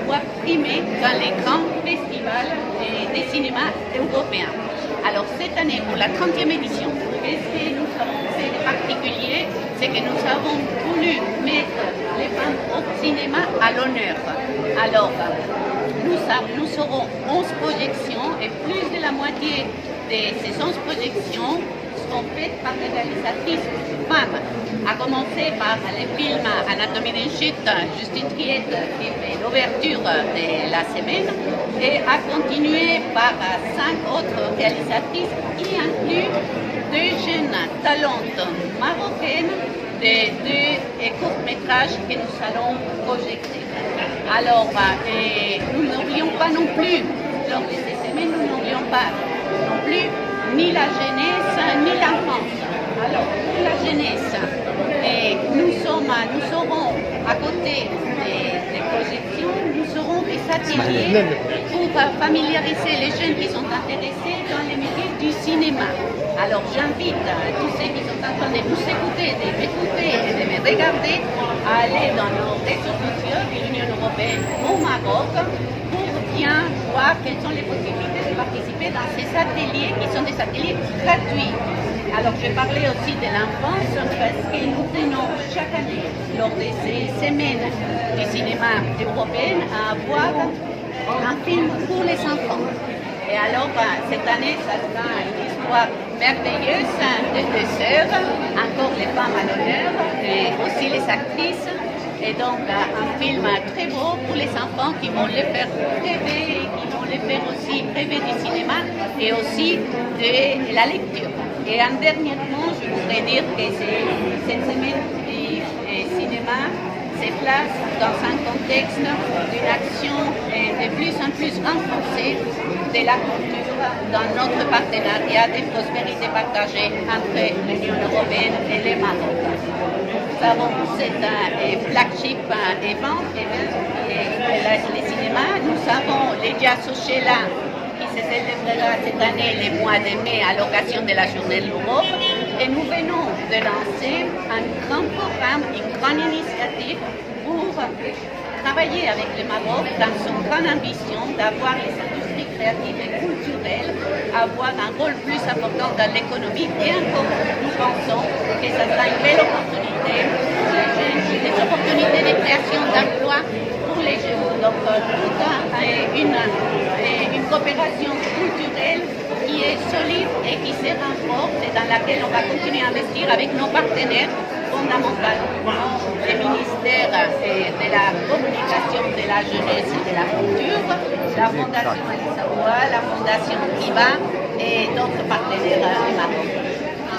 pouvoir primer dans les grands festivals des cinémas européens. Alors cette année, pour la 30e édition, qu'est-ce que nous avons fait de particulier? C'est que nous avons voulu mettre les femmes au cinéma à l'honneur. Alors, nous aurons 11 projections et plus de la moitié de ces 11 projections sont faites par des réalisatrices femmes, à commencer par le film Anatomie d'une chute, Justine Triette, qui fait l'ouverture de la semaine, et à continuer par 5 autres réalisatrices qui incluent 2 jeunes talentes marocaines de 2 courts-métrages que nous allons projeter. Alors, nous n'oublions pas non plus, lors de ces semaines, nous n'oublions pas non plus ni la jeunesse, ni l'enfance. Alors, pour la jeunesse, nous serons à côté des projections, nous aurons des ateliers pour familiariser les jeunes qui sont intéressés dans les métiers du cinéma. Alors, j'invite tous ceux qui sont en train de nous écouter, de m'écouter et de me regarder à aller dans nos réseaux sociaux de l'Union européenne au Maroc pour bien voir quelles sont les possibilités de participer dans ces ateliers qui sont des ateliers gratuits. Alors, je parlais aussi de l'enfance parce que nous tenons chaque année, lors de ces semaines du cinéma européen, à avoir un film pour les enfants. Et alors, cette année, ça sera une histoire merveilleuse de 2 sœurs, encore les femmes à l'honneur, et aussi les actrices. Et donc, un film très beau pour les enfants qui vont les faire rêver, et qui vont les faire aussi rêver du cinéma et aussi de la lecture. Et en dernier mot, je voudrais dire que cette semaine du cinéma se place dans un contexte d'une action de plus en plus renforcée de la culture dans notre partenariat de prospérité partagée entre l'Union européenne et le Maroc. Nous avons cet flagship event, les cinémas. Nous avons les Jazz Sochela qui se célébrera cette année le mois de mai à l'occasion de la journée de l'Europe. Et nous venons de lancer un grand programme, une grande initiative pour travailler avec le Maroc dans son grande ambition d'avoir les industries créatives et culturelles, avoir un rôle plus important dans l'économie. Et encore, nous pensons que ça sera une belle opportunité pour les jeunes, des opportunités de création d'emplois pour les jeunes. Donc, une coopération culturelle qui est solide et qui se renforce et dans laquelle on va continuer à investir avec nos partenaires fondamentalement les ministères de la communication, de la jeunesse et de la culture, la Fondation Alice Aoua, la Fondation Kiva et d'autres partenaires du Maroc.